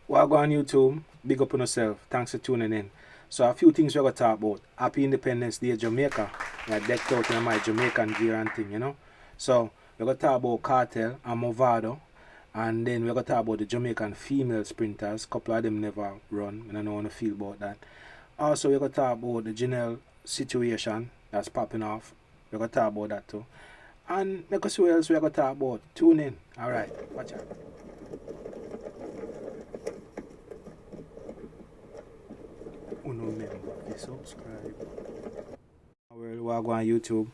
While go on YouTube, big up on yourself. Thanks for tuning in. So a few things we're gonna talk about. Happy Independence Day, Jamaica. I decked out in my Jamaican gear and thing. So we're gonna talk about Cartel and Mavado. And then we're gonna talk about the Jamaican female sprinters. Couple of them never run, and I don't wanna feel about that. Also we're gonna talk about the Junelle situation that's popping off. We're gonna talk about that too. And make us see what else we're gonna talk about. Tune in. Alright, watch out. Remember to subscribe. We'll go on YouTube.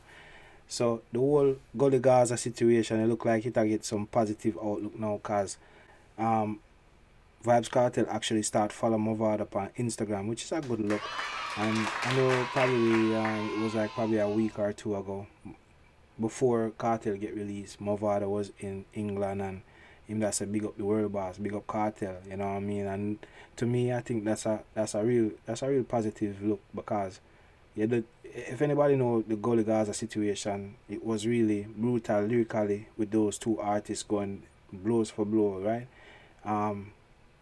So the whole Gully Gaza situation, it look like it'll get some positive outlook now because um, VYBZ Kartel actually start following Mavado up on Instagram, which is a good look. And I know probably it was like probably a week or two ago before Cartel get released, Mavado was in England and him that's a big up the world boss, big up Cartel, you know what I mean? And to me I think that's a real positive look because if anybody know the Gully Gaza situation, it was really brutal lyrically with those two artists going blows for blow, right?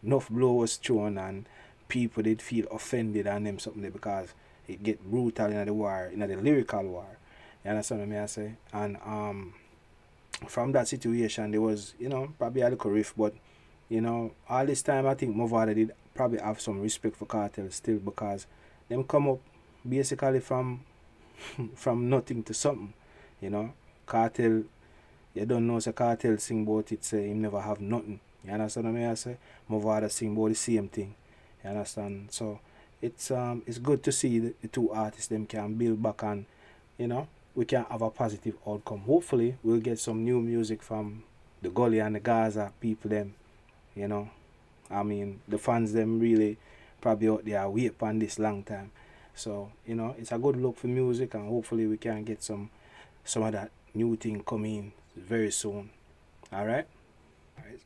Enough blow was thrown and people did feel offended on them something there because it get brutal in the war, in the lyrical war. You understand what I say? And from that situation there was, probably a little rift, but all this time I think Mavado did probably have some respect for Cartel still because them come up basically from from nothing to something, Cartel, you don't know say Cartel sing about it say him never have nothing. You understand what I say? Mavado sing about the same thing. You understand? So it's good to see the two artists them can build back and we can have a positive outcome. Hopefully we'll get some new music from the Gully and the Gaza people them, you know. I mean the fans them really probably out there wait upon this long time. So, it's a good look for music and hopefully we can get some of that new thing coming very soon. Alright?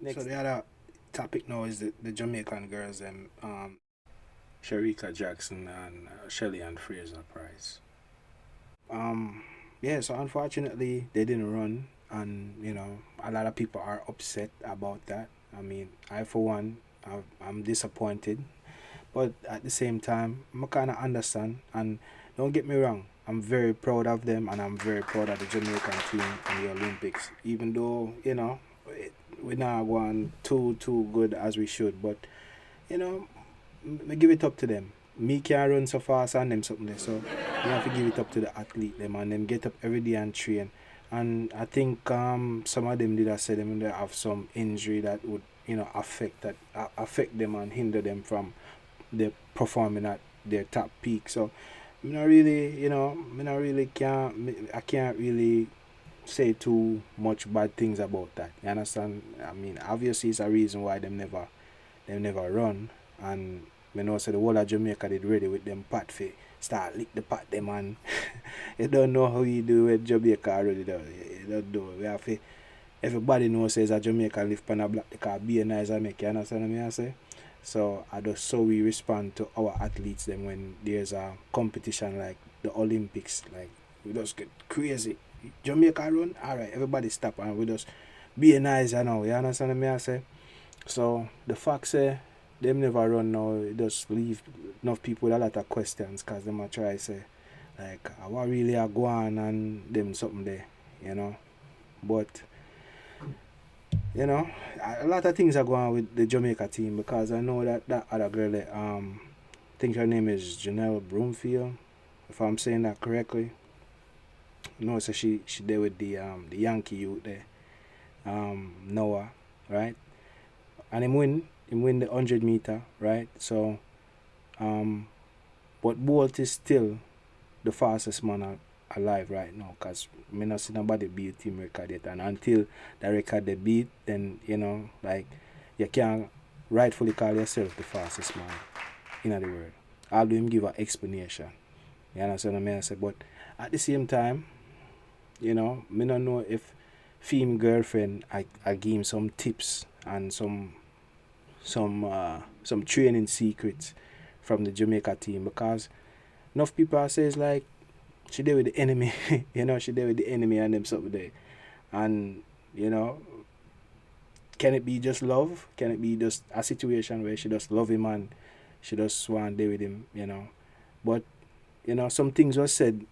Next. So the other topic now is the Jamaican girls them Sharika Jackson and Shelly and Fraser Price. Yeah, so unfortunately they didn't run and a lot of people are upset about that. I mean, I for one I'm disappointed, but at the same time I kind of understand, and don't get me wrong, I'm very proud of them and I'm very proud of the Jamaican team in the Olympics, even though we're not going too good as we should, but me give it up to them. Me can't run so fast and them something there, so you have to give it up to the athlete them and them get up every day and train. And I think some of them did I say them they have some injury that would affect them and hinder them from the performing at their top peak. So I can't really say too much bad things about that. You understand? I mean obviously it's a reason why them never run, and me know say the whole of Jamaica did ready with them pot for start lick the pot them and you don't know how you do with Jamaica already though. You don't do it. We have to, everybody knows says a Jamaica live on a block because be a nice and make, you understand what I say? So I just so we respond to our athletes then when there's a competition like the Olympics, like we just get crazy. Jamaica run, alright, everybody stop and we just be nice, you understand what I say? So the fact say them never run now, it just leave enough people with a lot of questions because them a try say like what really are going and them something there, But a lot of things are going on with the Jamaica team because I know that other girl there, I think her name is Junelle Broomfield, if I'm saying that correctly. No, so she there with the Yankee youth there, Noah, right? And him win the 100 meter, right? So but Bolt is still the fastest man alive right now because I not see nobody beat team record yet, and until the record they beat, then like you can't rightfully call yourself the fastest man in the world. I'll do him give an explanation. You understand what I say? But at the same time, me don't know if female girlfriend I give him some tips and some training secrets from the Jamaica team because enough people says like she there with the enemy, she there with the enemy and them something there. And can it be just love? Can it be just a situation where she just love him and she just want to deal with him, you know? But some things were said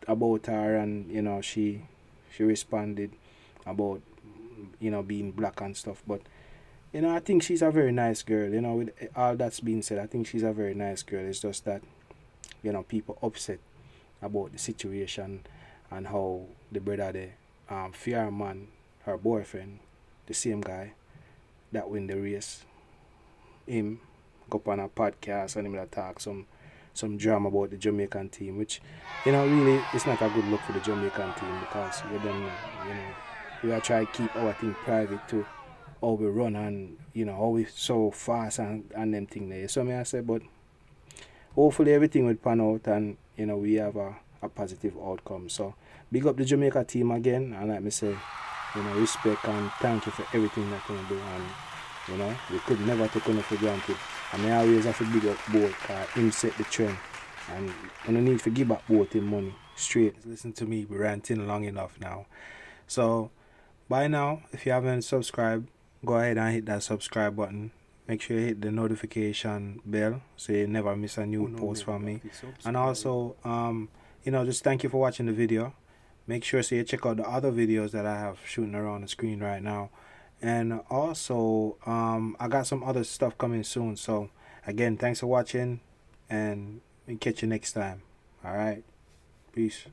about her, and she responded about being black and stuff. But I think she's a very nice girl. With all that's being said, I think she's a very nice girl. It's just that people upset about the situation and how the brother there, fear man, her boyfriend, the same guy that win the race, him go up on a podcast and him will talk some drama about the Jamaican team, which really it's not a good look for the Jamaican team, because you don't know, we are trying to keep our thing private too, how we run, and how we so fast and them thing there. So I say, but hopefully everything will pan out, and we have a positive outcome. So big up the Jamaica team again, and like me say, respect and thank you for everything that you do, and we could never take enough for granted. And I always have to big up both, because him set the trend, and I don't need to give back both him money straight. Listen to me ranting long enough now. So by now, if you haven't subscribed, go ahead and hit that subscribe button. Make sure you hit the notification bell so you never miss a new post from me. And also, just thank you for watching the video. Make sure so you check out the other videos that I have shooting around the screen right now. And also, I got some other stuff coming soon. So again, thanks for watching, and we'll catch you next time. All right, peace.